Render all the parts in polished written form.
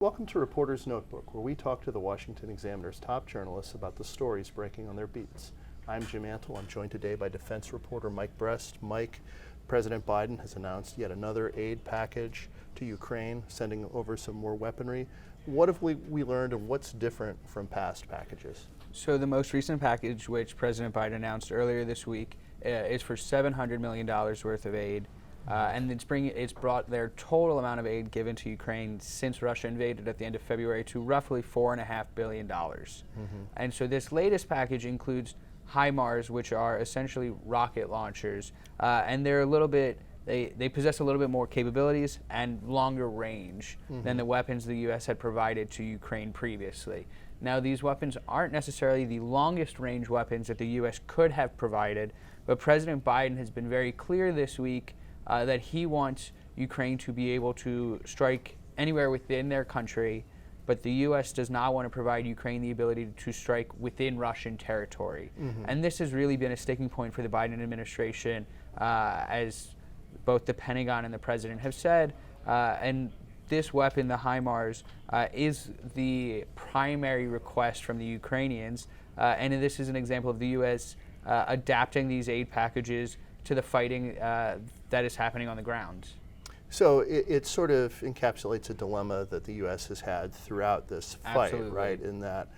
Welcome to Reporter's Notebook, where we talk to the Washington Examiner's top journalists about the stories breaking on their beats. I'm Jim Antle. I'm joined today by defense reporter Mike Brest. Mike, President Biden has announced yet another aid package to Ukraine, sending over some more weaponry. What have we learned, and what's different from past packages? So the most recent package, which President Biden announced earlier this week, is for $700 million worth of aid. And it's brought their total amount of aid given to Ukraine since Russia invaded at the end of February to roughly $4.5 billion. And so this latest package includes HIMARS, which are essentially rocket launchers, and they're they possess a little bit more capabilities and longer range than the weapons the U.S. had provided to Ukraine previously. Now, these weapons aren't necessarily the longest range weapons that the U.S. could have provided, but President Biden has been very clear this week that he wants Ukraine to be able to strike anywhere within their country, but the U.S. does not want to provide Ukraine the ability to strike within Russian territory. And this has really been a sticking point for the Biden administration, as both the Pentagon and the president have said. And this weapon, the HIMARS, is the primary request from the Ukrainians. And this is an example of the U.S. Adapting these aid packages to the fighting that is happening on the ground. So it sort of encapsulates a dilemma that the U.S. has had throughout this fight, Absolutely. right? In that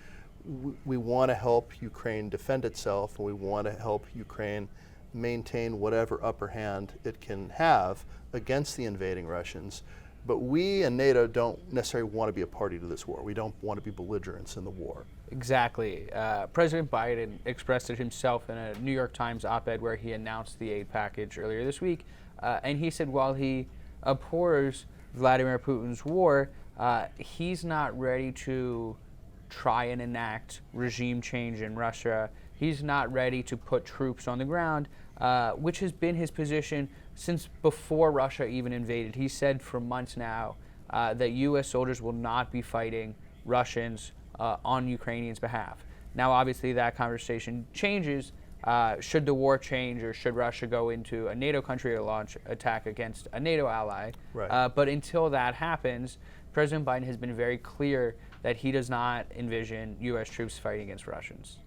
we want to help Ukraine defend itself, and we want to help Ukraine maintain whatever upper hand it can have against the invading Russians. But we and NATO don't necessarily want to be a party to this war. We don't want to be belligerents in the war. Exactly. President Biden expressed it himself in a New York Times op-ed where he announced the aid package earlier this week. And he said while he abhors Vladimir Putin's war, he's not ready to try and enact regime change in Russia. He's not ready to put troops on the ground, which has been his position since before Russia even invaded. He said for months now that U.S. soldiers will not be fighting Russians on Ukrainians' behalf. Now, obviously, that conversation changes should the war change or should Russia go into a NATO country or launch attack against a NATO ally. Right. But until that happens, President Biden has been very clear that he does not envision U.S. troops fighting against Russians.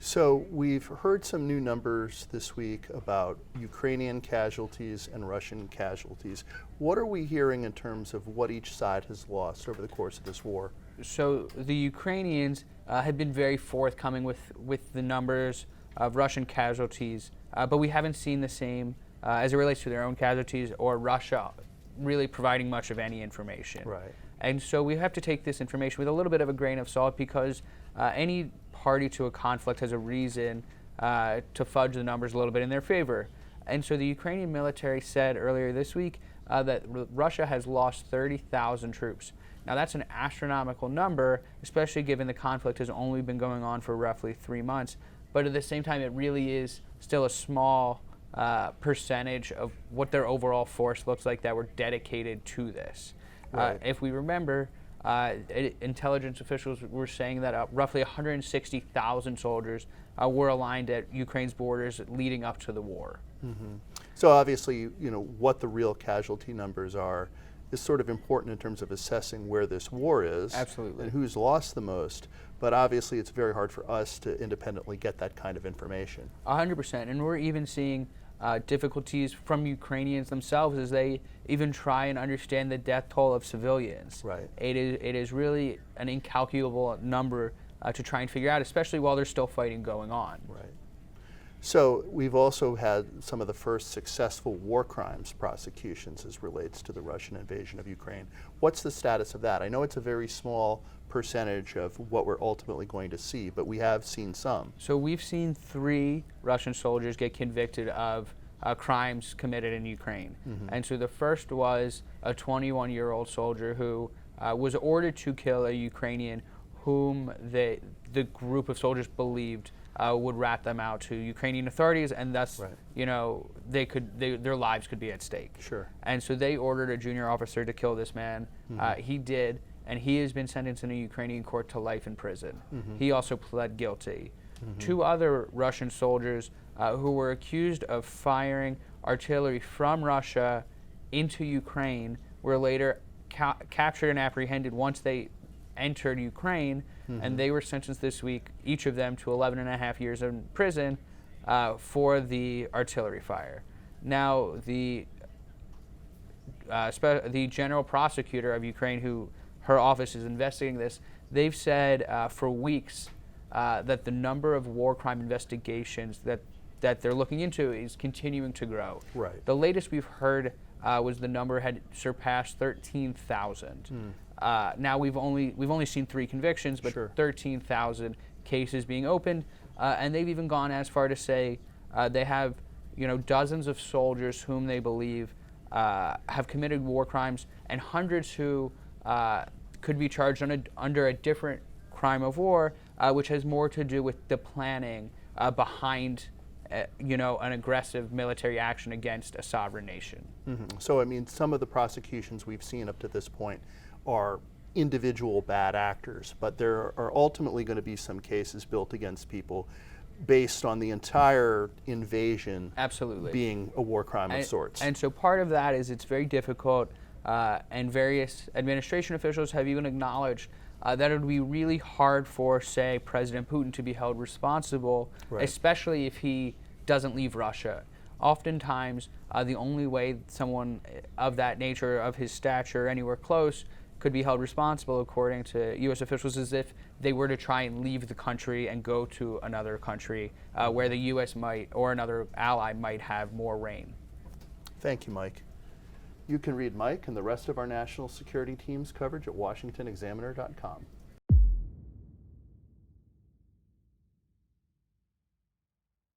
So we've heard some new numbers this week about Ukrainian casualties and Russian casualties. What are we hearing in terms of what each side has lost over the course of this war? So the Ukrainians have been very forthcoming with the numbers of Russian casualties, but we haven't seen the same as it relates to their own casualties or Russia really providing much of any information. Right. And so we have to take this information with a little bit of a grain of salt because any party to a conflict has a reason to fudge the numbers a little bit in their favor. And so the Ukrainian military said earlier this week that Russia has lost 30,000 troops. Now that's an astronomical number, especially given the conflict has only been going on for roughly 3 months. But at the same time, it really is still a small percentage of what their overall force looks like that were dedicated to this. Right. If we remember, intelligence officials were saying that roughly 160,000 soldiers were aligned at Ukraine's borders leading up to the war. So obviously, what the real casualty numbers are is sort of important in terms of assessing where this war is. Absolutely. And who's lost the most. But obviously, it's very hard for us to independently get that kind of information. 100%. And we're even seeing difficulties from Ukrainians themselves as they even try and understand the death toll of civilians. Right. It is really an incalculable number to try and figure out, especially while there's still fighting going on. Right. So we've also had some of the first successful war crimes prosecutions as relates to the Russian invasion of Ukraine. What's the status of that? I know it's a very small percentage of what we're ultimately going to see, but we have seen some. So we've seen 3 Russian soldiers get convicted of crimes committed in Ukraine. And so the first was a 21-year-old soldier who was ordered to kill a Ukrainian whom the group of soldiers believed would rat them out to Ukrainian authorities, and thus, right. their lives could be at stake. Sure. And so they ordered a junior officer to kill this man. He did, and he has been sentenced in a Ukrainian court to life in prison. He also pled guilty. 2 other Russian soldiers who were accused of firing artillery from Russia into Ukraine were later captured and apprehended once they entered Ukraine, and they were sentenced this week, each of them, to 11 and a half years in prison for the artillery fire. Now, the general prosecutor of Ukraine, who her office is investigating this, they've said for weeks that the number of war crime investigations that they're looking into is continuing to grow. Right. The latest we've heard was the number had surpassed 13,000. Now we've only seen 3 convictions, but Sure. 13,000 cases being opened, and they've even gone as far to say they have dozens of soldiers whom they believe have committed war crimes, and hundreds who could be charged under a different crime of war, which has more to do with the planning behind an aggressive military action against a sovereign nation. So, I mean, some of the prosecutions we've seen up to this point are individual bad actors, but there are ultimately going to be some cases built against people based on the entire invasion Absolutely. being a war crime of sorts. And so part of that is it's very difficult, and various administration officials have even acknowledged that it would be really hard for, say, President Putin to be held responsible, Right. especially if he doesn't leave Russia. Oftentimes, the only way someone of that nature, of his stature, anywhere close, could be held responsible, according to U.S. officials, is if they were to try and leave the country and go to another country where the U.S. might, or another ally might have more reign. Thank you, Mike. You can read Mike and the rest of our national security team's coverage at washingtonexaminer.com.